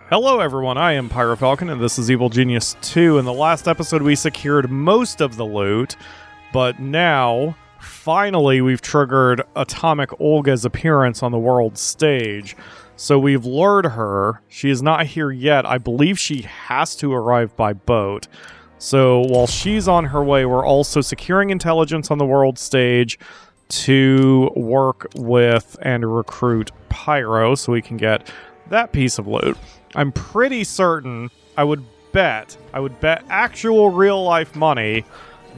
Hello everyone, I am PyroFalkon and this is Evil Genius 2. In the last episode we secured most of the loot, but now, finally, we've triggered Atomic Olga's appearance on the world stage. So we've lured her. She is not here yet. I believe she has to arrive by boat. So while she's on her way, we're also securing intelligence on the world stage to work with and recruit Pyro so we can get that piece of loot. I'm pretty certain, I would bet actual real-life money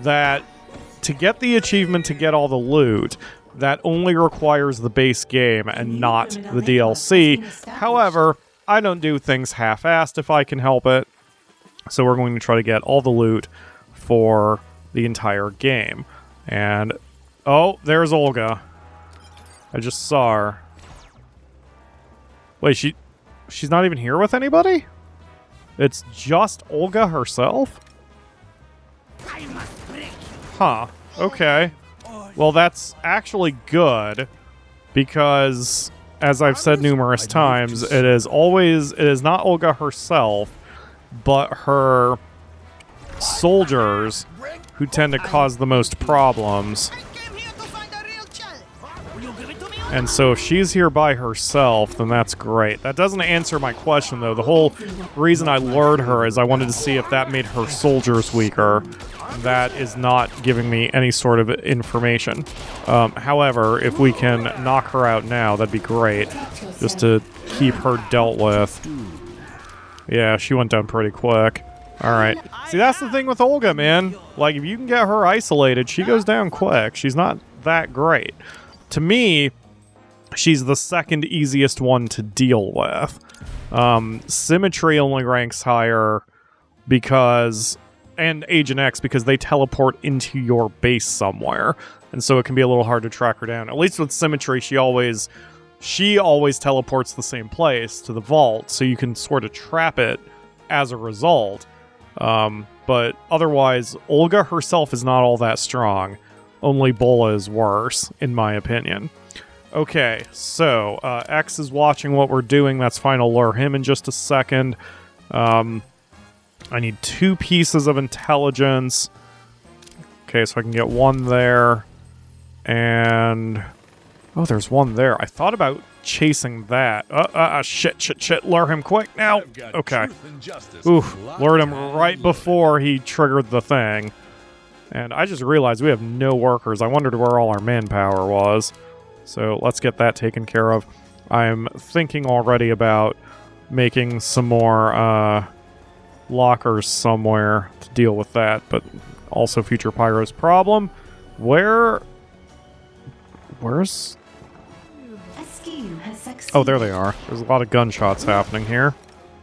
that to get the achievement to get all the loot, that only requires the base game and not the DLC. However, I don't do things half-assed if I can help it, so we're going to try to get all the loot for the entire game. And, oh, there's Olga. I just saw her. Wait, she's not even here with anybody? It's just Olga herself? Huh. Okay. Well, that's actually good, because, as I've said numerous times, it is not Olga herself, but her soldiers who tend to cause the most problems. And so if she's here by herself, then that's great. That doesn't answer my question, though. The whole reason I lured her is I wanted to see if that made her soldiers weaker. That is not giving me any sort of information. However, if we can knock her out now, that'd be great. Just to keep her dealt with. Yeah, she went down pretty quick. Alright. See, that's the thing with Olga, man. Like, if you can get her isolated, she goes down quick. She's not that great. To me, she's the second easiest one to deal with. Symmetry only ranks higher because... and Agent X, because they teleport into your base somewhere. And so it can be a little hard to track her down. At least with Symmetry, she always teleports the same place, to the vault, so you can sort of trap it as a result. But otherwise, Olga herself is not all that strong. Only Bola is worse, in my opinion. Okay, so, X is watching what we're doing. That's fine, I'll lure him in just a second. I need 2 pieces of intelligence. Okay, so I can get 1 there. And... oh, there's 1 there. I thought about chasing that. Shit. Lure him quick now. Okay. Oof, lured him right before he triggered the thing. And I just realized we have no workers. I wondered where all our manpower was. So let's get that taken care of. I'm thinking already about making some more lockers somewhere to deal with that, but also future Pyro's problem. Where's... oh, there they are. There's a lot of gunshots happening here.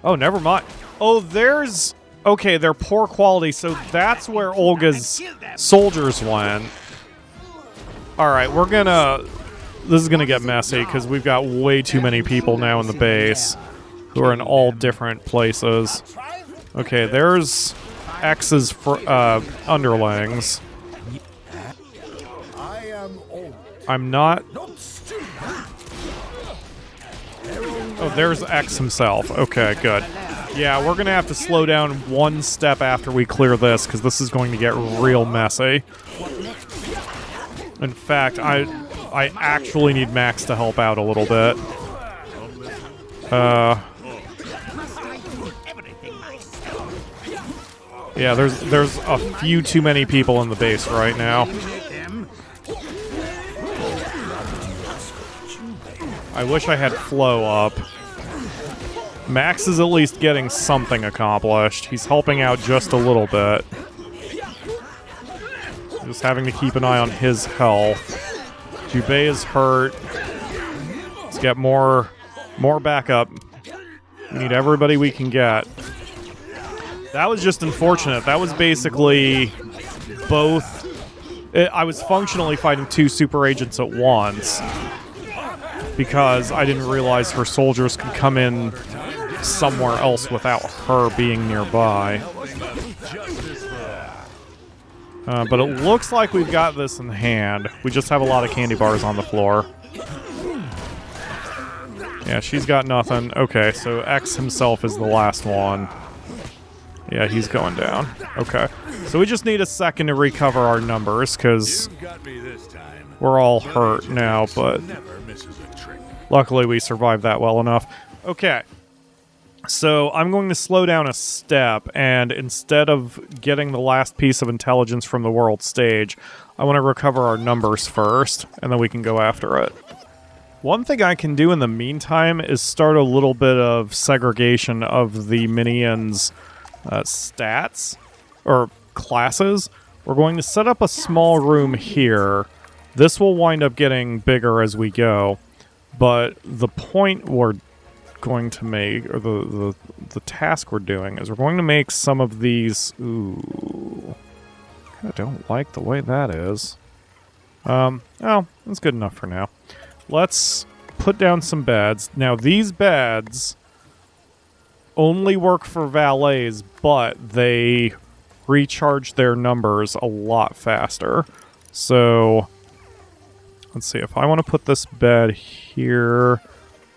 Oh, never mind. Oh, there's... okay, they're poor quality, so that's where Olga's soldiers went. Alright, we're gonna... this is gonna get messy, because we've got way too many people now in the base who are in all different places. Okay, there's X's underlings. I'm not... oh, there's X himself. Okay, good. Yeah, we're going to have to slow down 1 step after we clear this, because this is going to get real messy. In fact, I actually need Max to help out a little bit. Yeah, there's a few too many people in the base right now. I wish I had flow up. Max is at least getting something accomplished. He's helping out just a little bit. Just having to keep an eye on his health. Jubei is hurt. Let's get more backup. We need everybody we can get. That was just unfortunate. That was basically both... I was functionally fighting 2 super agents at once, because I didn't realize her soldiers could come in somewhere else without her being nearby. But it looks like we've got this in hand. We just have a lot of candy bars on the floor. Yeah, she's got nothing. Okay, so X himself is the last one. Yeah, he's going down. Okay. So we just need a second to recover our numbers, because we're all hurt now, but luckily we survived that well enough. Okay. So I'm going to slow down a step, and instead of getting the last piece of intelligence from the world stage, I want to recover our numbers first, and then we can go after it. One thing I can do in the meantime is start a little bit of segregation of the minions' stats, or classes. We're going to set up a small room here. This will wind up getting bigger as we go, but the point we're going to make, or the task we're doing, is we're going to make some of these... Ooh. I don't like the way that is. Oh, that's good enough for now. Let's put down some beds. Now, these beds only work for valets, but they recharge their numbers a lot faster. So, let's see. If I want to put this bed here,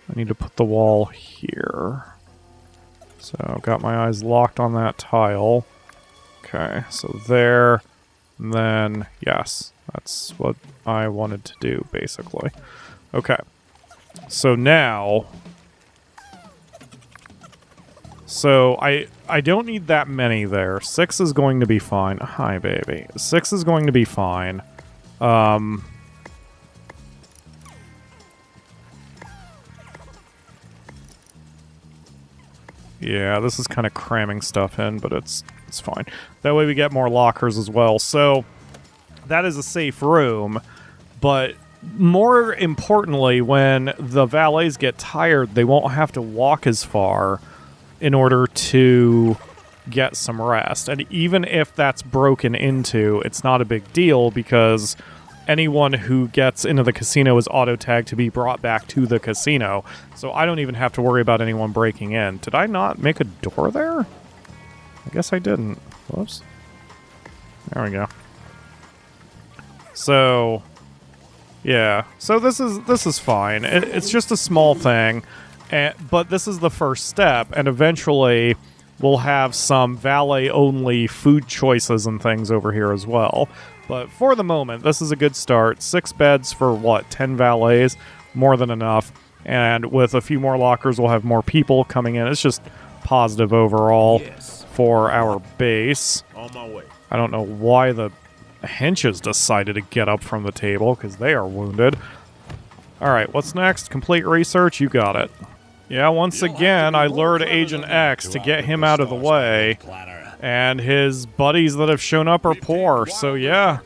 I need to put the wall here. So, I've got my eyes locked on that tile. Okay, so there. And then, yes, that's what I wanted to do, basically. Okay, so now, I don't need that many there. 6 is going to be fine. Hi, baby. 6 is going to be fine. Yeah, this is kind of cramming stuff in, but it's fine. That way we get more lockers as well. So, that is a safe room, but more importantly, when the valets get tired, they won't have to walk as far in order to get some rest. And even if that's broken into, it's not a big deal, because anyone who gets into the casino is auto-tagged to be brought back to the casino. So I don't even have to worry about anyone breaking in. Did I not make a door there? I guess I didn't. Whoops. There we go. So... yeah, so this is fine. It's just a small thing, but this is the first step, and eventually we'll have some valet-only food choices and things over here as well. But for the moment, this is a good start. 6 beds for, what, 10 valets? More than enough. And with a few more lockers, we'll have more people coming in. It's just positive overall for our base. On my way. I don't know why the henches decided to get up from the table, because they are wounded. Alright, what's next? Complete research? You got it. Yeah, once again, I lured Agent X to get him out of the way, and his buddies that have shown up are poor, so yeah.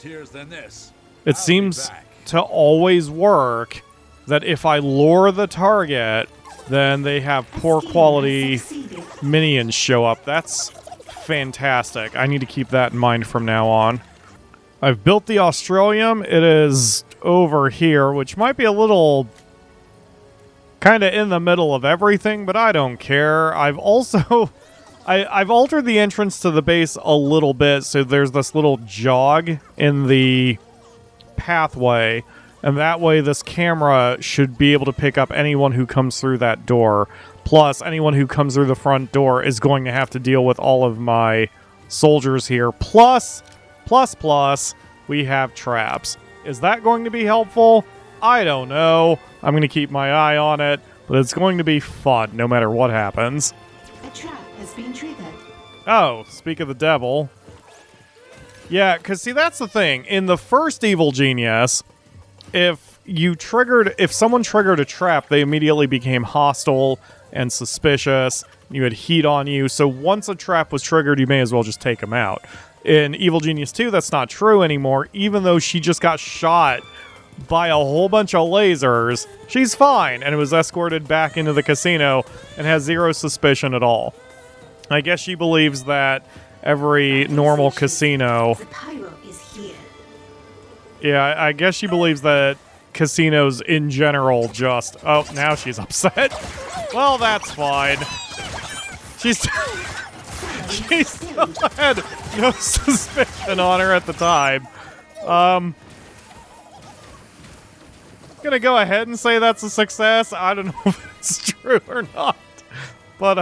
It seems to always work that if I lure the target, then they have poor quality minions show up. That's fantastic. I need to keep that in mind from now on. I've built the Australium. It is over here, which might be a little kind of in the middle of everything, but I don't care. I've also... I've altered the entrance to the base a little bit, so there's this little jog in the pathway, and that way this camera should be able to pick up anyone who comes through that door. Plus, anyone who comes through the front door is going to have to deal with all of my soldiers here. Plus, we have traps. Is that going to be helpful? I don't know. I'm going to keep my eye on it, but it's going to be fun no matter what happens. A trap has been triggered. Oh, speak of the devil. Yeah, because see, that's the thing. In the first Evil Genius, if someone triggered a trap, they immediately became hostile and suspicious. You had heat on you, so once a trap was triggered, you may as well just take them out. In Evil Genius 2, that's not true anymore. Even though she just got shot by a whole bunch of lasers, she's fine, and was escorted back into the casino and has zero suspicion at all. I guess she believes that every normal casino... The Pyro is here. Yeah, I guess she believes that casinos in general just... Oh, now she's upset. Well, that's fine. She still had no suspicion on her at the time. Gonna go ahead and say that's a success. I don't know if it's true or not. But,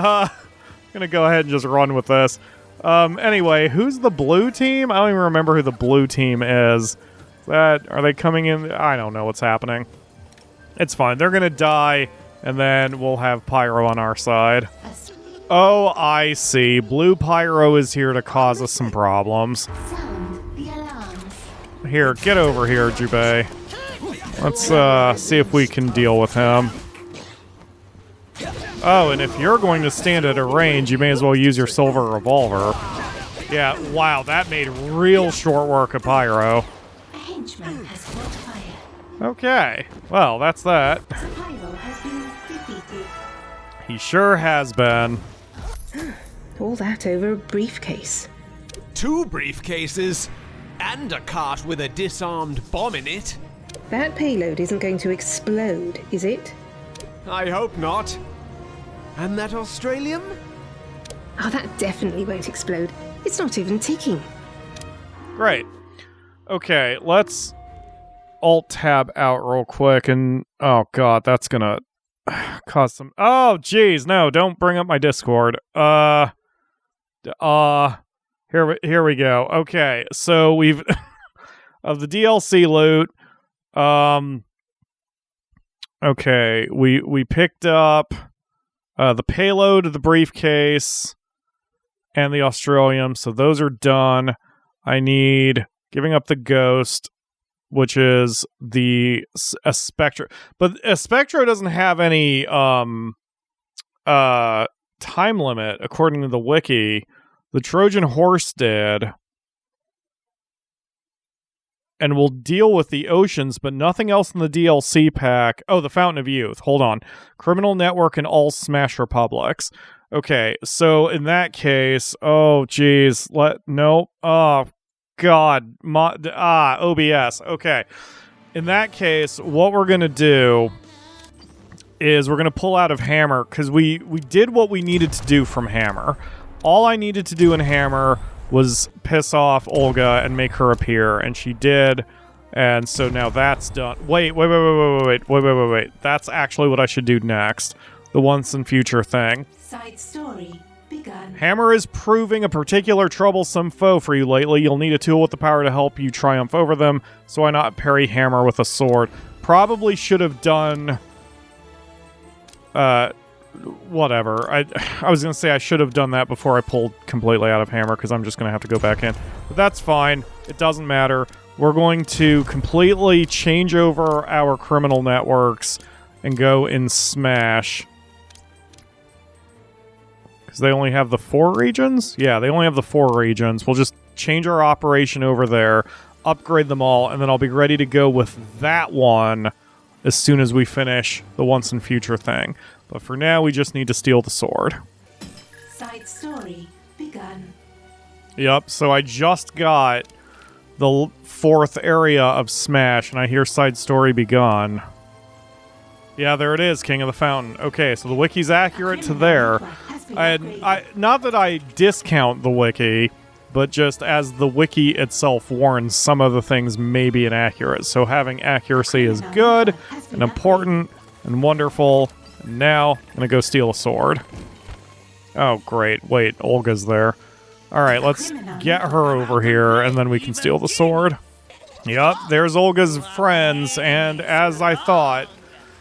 gonna go ahead and just run with this. Anyway, who's the blue team? I don't even remember who the blue team is. Are they coming in? I don't know what's happening. It's fine. They're gonna die, and then we'll have Pyro on our side. Oh, I see. Blue Pyro is here to cause us some problems. Sound the alarms. Here, get over here, Jubei. Let's see if we can deal with him. Oh, and if you're going to stand at a range, you may as well use your silver revolver. Yeah, wow, that made real short work of Pyro. A henchman has caught fire. Okay, well, that's that. Pyro has been defeated. He sure has been. All that over a briefcase. 2 briefcases and a cart with a disarmed bomb in it. That payload isn't going to explode, is it? I hope not. And that Australian? Oh, that definitely won't explode. It's not even ticking. Great. Okay, let's Alt-Tab out real quick, and oh god, that's gonna cause some... Oh, jeez, no, don't bring up my Discord. Here we go. Okay, so we've... of the DLC loot, okay, we picked up the payload of the briefcase and the Australium, so those are done. I need giving up the ghost, which is a Spectro. But a Spectro doesn't have any time limit, according to the wiki. The Trojan Horse did. And we'll deal with the oceans, but nothing else in the DLC pack. Oh, the Fountain of Youth. Hold on. Criminal Network and all Smash Republics. Okay, so in that case, oh, geez. Nope. Oh, God. OBS. Okay. In that case, what we're going to do is we're going to pull out of Hammer, because we did what we needed to do from Hammer. All I needed to do in Hammer was piss off Olga and make her appear, and she did, and so now that's done. Wait. That's actually what I should do next. The once and future thing. Side story begun. Hammer is proving a particular troublesome foe for you lately. You'll need a tool with the power to help you triumph over them, so why not parry Hammer with a sword? Probably should have done... whatever. I was going to say I should have done that before I pulled completely out of Hammer, because I'm just going to have to go back in. But that's fine. It doesn't matter. We're going to completely change over our criminal networks and go in Smash. Because they only have the 4 regions? Yeah, they only have the 4 regions. We'll just change our operation over there, upgrade them all, and then I'll be ready to go with that one as soon as we finish the once and future thing. But for now, we just need to steal the sword. Side story begun. Yep, so I just got the 4th area of Smash, and I hear side story begun. Yeah, there it is, King of the Fountain. Okay, so the wiki's accurate to there. And not that I discount the wiki, but just as the wiki itself warns, some of the things may be inaccurate. So having accuracy is good and important and wonderful. And now, I'm going to go steal a sword. Oh, great. Wait, Olga's there. Alright, let's get her over here, and then we can steal the sword. Yup, there's Olga's friends, and as I thought,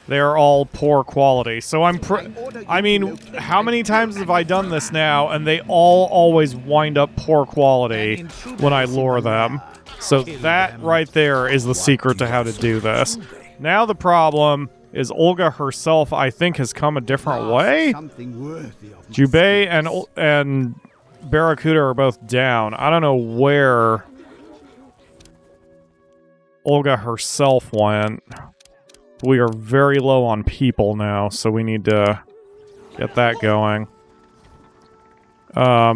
they're all poor quality. So I mean, how many times have I done this now, and they all always wind up poor quality when I lure them. So that right there is the secret to how to do this. Now the problem is Olga herself, I think, has come a different way. Jubei and Barracuda are both down. I don't know where Olga herself went. We are very low on people now, so we need to get that going. I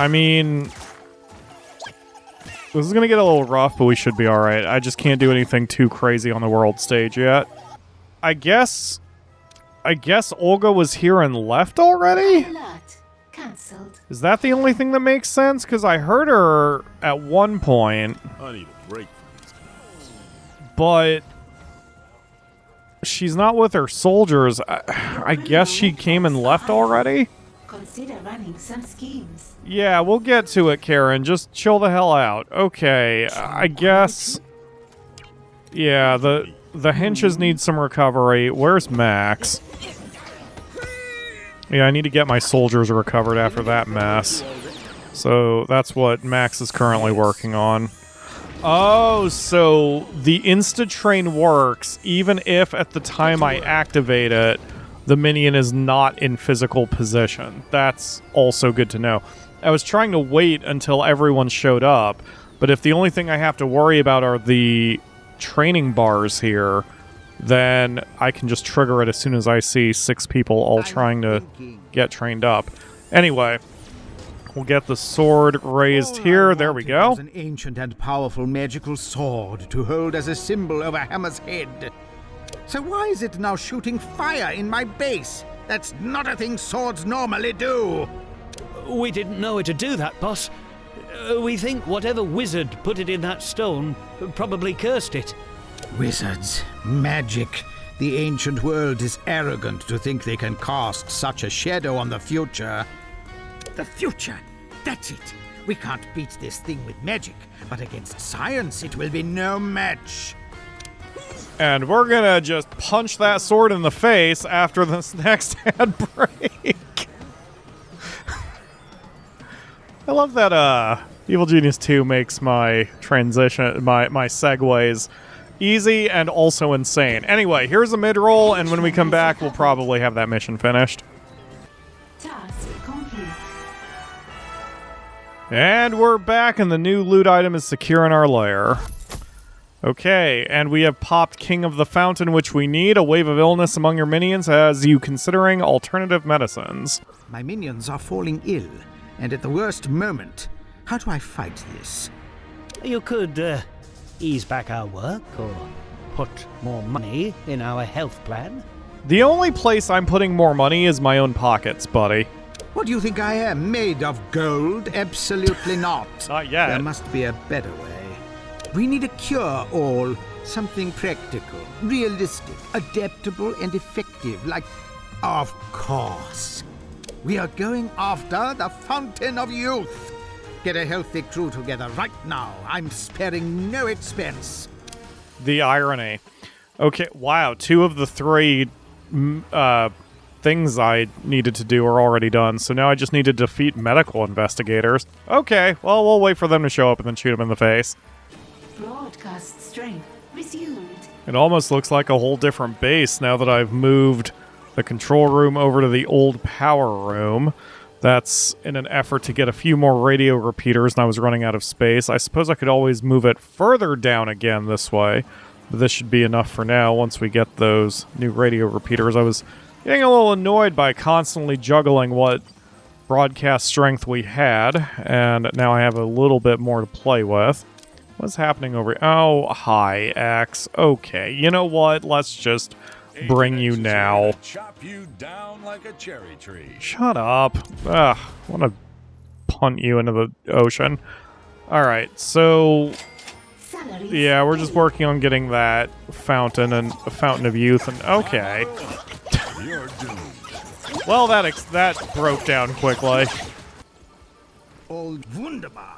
mean, this is going to get a little rough, but we should be alright. I just can't do anything too crazy on the world stage yet. I guess Olga was here and left already? Alert. Cancelled. Is that the only thing that makes sense? Because I heard her at one point. I need a break from these but she's not with her soldiers. I guess she came and left already? Consider running some schemes. Yeah, we'll get to it, Karen. Just chill the hell out. Okay, I guess... Yeah, the henches need some recovery. Where's Max? Yeah, I need to get my soldiers recovered after that mess. So that's what Max is currently working on. Oh, so the insta-train works even if at the time I activate it, the minion is not in physical position. That's also good to know. I was trying to wait until everyone showed up, but if the only thing I have to worry about are the training bars here, then I can just trigger it as soon as I see 6 people all trying to get trained up. Anyway, we'll get the sword raised here. There we go. Was an ancient and powerful magical sword to hold as a symbol over Hammer's head. So why is it now shooting fire in my base? That's not a thing swords normally do. We didn't know it to do that, boss. We think whatever wizard put it in that stone probably cursed it. Wizards, magic. The ancient world is arrogant to think they can cast such a shadow on the future. The future! That's it! We can't beat this thing with magic, but against science it will be no match. And we're gonna just punch that sword in the face after this next ad break. I love that Evil Genius 2 makes my transition, my segues easy and also insane. Anyway, here's a mid-roll, and when we come back, we'll probably have that mission finished. Task complete. And we're back, and the new loot item is secure in our lair. Okay, and we have popped King of the Fountain, which we need. A wave of illness among your minions has you considering alternative medicines. My minions are falling ill, and at the worst moment. How do I fight this? You could ease back our work or put more money in our health plan. The only place I'm putting more money is my own pockets, buddy. What do you think I am, made of gold? Absolutely not. Not yet. There must be a better way. We need a cure-all, something practical, realistic, adaptable, and effective, like... Of course. We are going after the Fountain of Youth. Get a healthy crew together right now. I'm sparing no expense. The irony. Okay, wow, 2 of the 3 things I needed to do are already done, so now I just need to defeat medical investigators. Okay, well, we'll wait for them to show up and then shoot them in the face. Broadcast strength resumed. It almost looks like a whole different base now that I've moved the control room over to the old power room. That's in an effort to get a few more radio repeaters, and I was running out of space. I suppose I could always move it further down again this way, but this should be enough for now once we get those new radio repeaters. I was getting a little annoyed by constantly juggling what broadcast strength we had, and now I have a little bit more to play with. What's happening over here? Oh, hi, X. Okay, you know what? Let's just bring you now. Chop you down like a cherry tree. Shut up. Ugh, I want to punt you into the ocean. Alright, so... Salaries yeah, we're just paid. working on getting that fountain and a fountain of youth, and okay. You're doomed. Well, that broke down quickly. All wunderbar.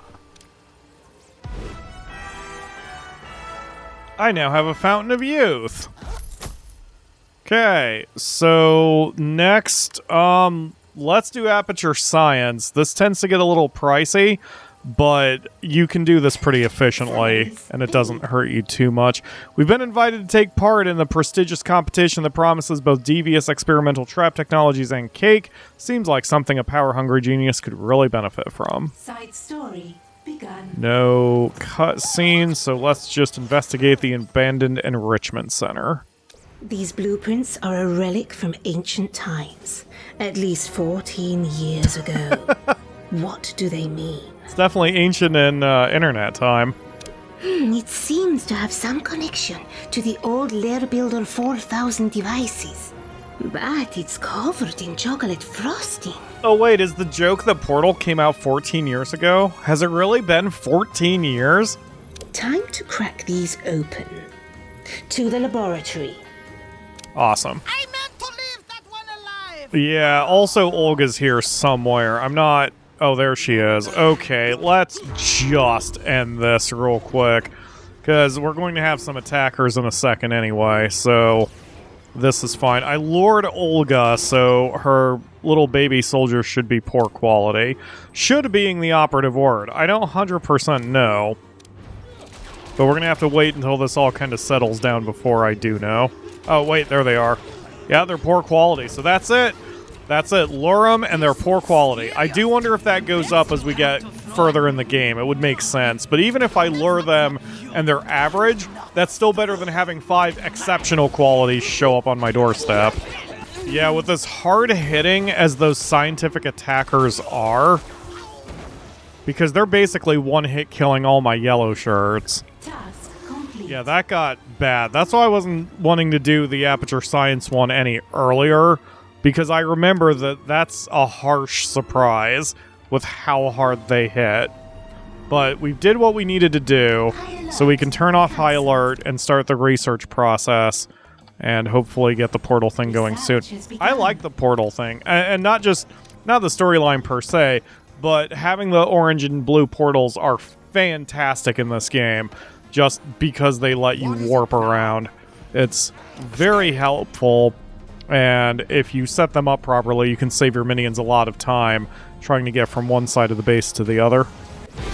I now have a fountain of youth. Okay, so next, let's do Aperture Science. This tends to get a little pricey, but you can do this pretty efficiently, and it doesn't hurt you too much. We've been invited to take part in the prestigious competition that promises both devious experimental trap technologies and cake. Seems like something a power-hungry genius could really benefit from. Side story begun. No cutscene, so let's just investigate the abandoned enrichment center. These blueprints are a relic from ancient times, at least 14 years ago. What do they mean? It's definitely ancient in internet time. It seems to have some connection to the old Lair Builder 4000 devices. But it's covered in chocolate frosting. Oh wait, is the joke that Portal came out 14 years ago? Has it really been 14 years? Time to crack these open. To the laboratory. Awesome. I meant to leave that one alive! Yeah, also Olga's here somewhere. I'm not... Oh, there she is. Okay, let's just end this real quick. Because we're going to have some attackers in a second anyway, so... This is fine. I lured Olga, so her little baby soldier should be poor quality. Should being the operative word. I don't 100% know. But we're going to have to wait until this all kind of settles down before I do know. Oh, wait, there they are. Yeah, they're poor quality, so that's it. That's it. Lure them, and they're poor quality. I do wonder if that goes up as we get further in the game. It would make sense. But even if I lure them and they're average, that's still better than having 5 exceptional qualities show up on my doorstep. Yeah, with as hard-hitting as those scientific attackers are, because they're basically one-hit killing all my yellow shirts. Task complete. Yeah, that got bad. That's why I wasn't wanting to do the Aperture Science one any earlier, because I remember that that's a harsh surprise with how hard they hit. But we did what we needed to do, so we can turn off high alert and start the research process, and hopefully get the portal thing going soon. I like the portal thing, and not the storyline per se, but having the orange and blue portals are fantastic in this game, just because they let you warp around. It's very helpful. And if you set them up properly, you can save your minions a lot of time trying to get from one side of the base to the other.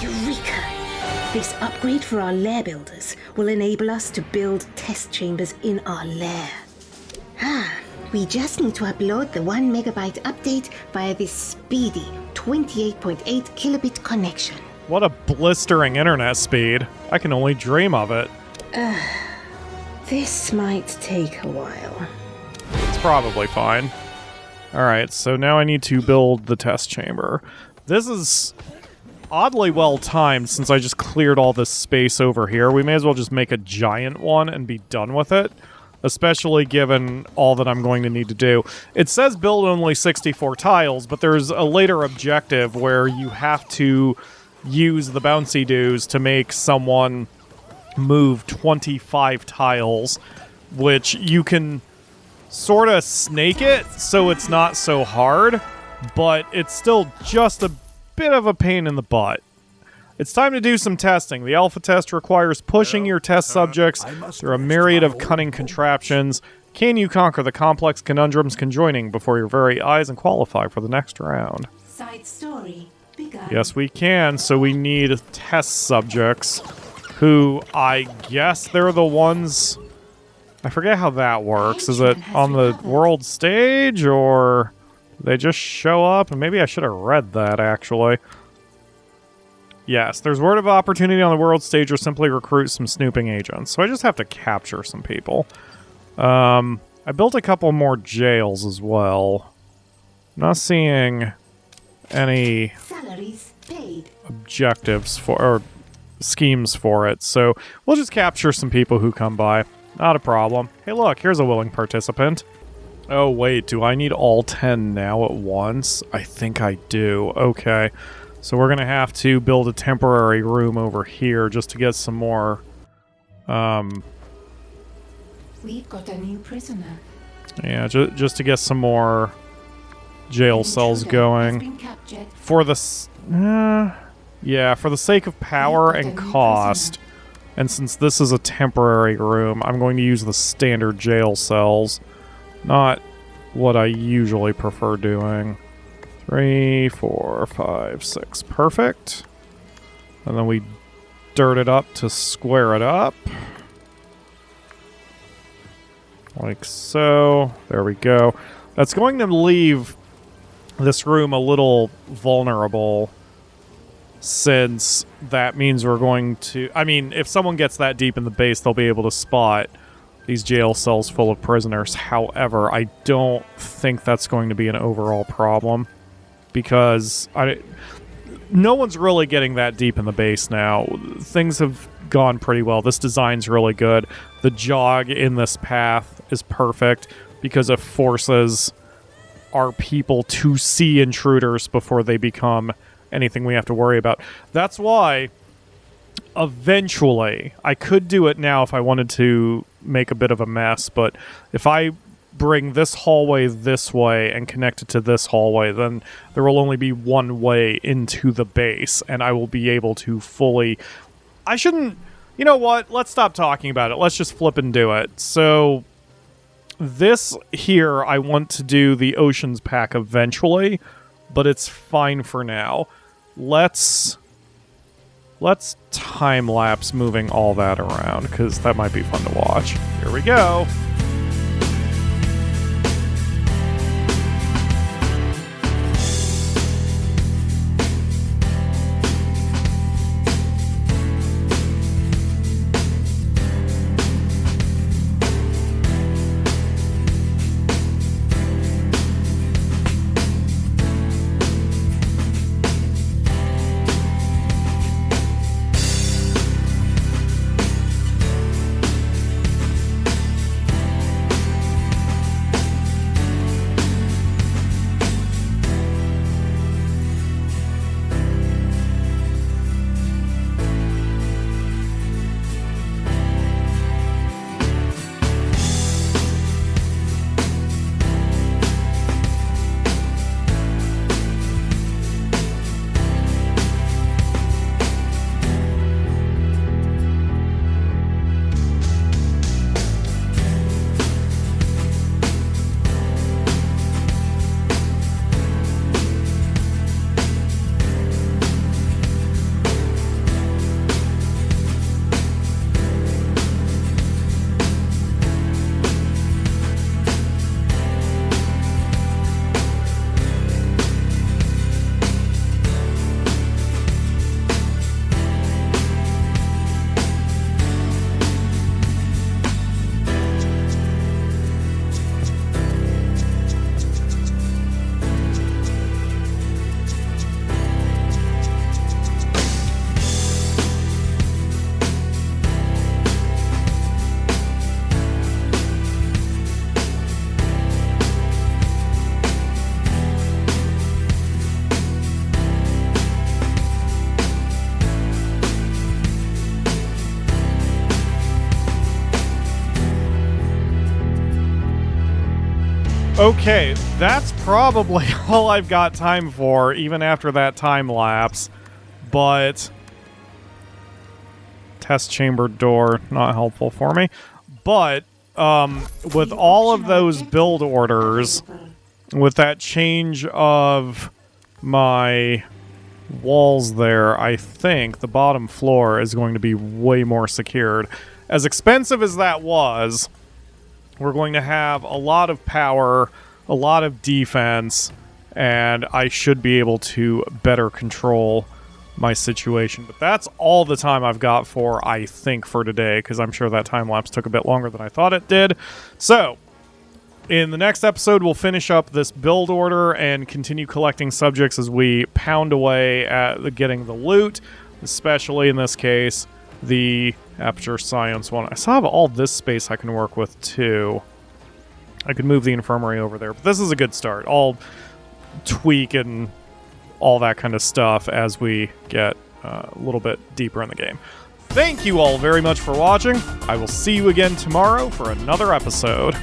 Eureka! This upgrade for our lair builders will enable us to build test chambers in our lair. We just need to upload the 1 megabyte update via this speedy 28.8 kilobit connection. What a blistering internet speed. I can only dream of it. This might take a while. It's probably fine. Alright, so now I need to build the test chamber. This is oddly well timed since I just cleared all this space over here. We may as well just make a giant one and be done with it, especially given all that I'm going to need to do. It says build only 64 tiles, but there's a later objective where you have to use the bouncy doos to make someone move 25 tiles, which you can sort of snake it so it's not so hard, but it's still just a bit of a pain in the butt. It's time to do some testing. The alpha test requires pushing your test subjects through a myriad of cunning contraptions. Can you conquer the complex conundrums conjoining before your very eyes and qualify for the next round? Side story begun. Yes, we can. So we need test subjects, who I guess they're the ones... I forget how that works. Is it on the world stage, or they just show up? And maybe I should have read that, actually. Yes, there's word of opportunity on the world stage, or simply recruit some snooping agents. So I just have to capture some people. I built a couple more jails as well. Not seeing any Salaries paid. objectives for, or schemes for it. So we'll just capture some people who come by. Not a problem. Hey, look, here's a willing participant. Oh, wait, do I need all 10 now at once? I think I do. Okay. So we're going to have to build a temporary room over here just to get some more, We've got a new prisoner. yeah, just to get some more jail cells Intruder has going. been captured. For the, yeah, for the sake of power and cost. And since this is a temporary room, I'm going to use the standard jail cells. Not what I usually prefer doing. 3, 4, 5, 6. Perfect. And then we dirt it up to square it up. Like so. There we go. That's going to leave this room a little vulnerable, since that means we're going to... I mean, if someone gets that deep in the base, they'll be able to spot these jail cells full of prisoners. However, I don't think that's going to be an overall problem, because no one's really getting that deep in the base now. Things have gone pretty well. This design's really good. The jog in this path is perfect, because it forces our people to see intruders before they become anything we have to worry about. That's why eventually I could do it now if I wanted to make a bit of a mess, but if I bring this hallway this way and connect it to this hallway, then there will only be one way into the base, and I will be able to fully... I shouldn't... You know what? Let's stop talking about it. Let's just flip and do it. So, this here, I want to do the Oceans pack eventually, but it's fine for now. Let's time-lapse moving all that around, because that might be fun to watch. Here we go. Okay, that's probably all I've got time for, even after that time lapse. But test chamber door, not helpful for me. But with all of those build orders, with that change of my walls there, I think the bottom floor is going to be way more secured. As expensive as that was, we're going to have a lot of power, a lot of defense, and I should be able to better control my situation. But that's all the time I've got for, I think, for today, because I'm sure that time-lapse took a bit longer than I thought it did. So, in the next episode, we'll finish up this build order and continue collecting subjects as we pound away at getting the loot, especially in this case, the Aperture Science one. I still have all this space I can work with, too. I could move the infirmary over there, but this is a good start. I'll tweak and all that kind of stuff as we get a little bit deeper in the game. Thank you all very much for watching. I will see you again tomorrow for another episode.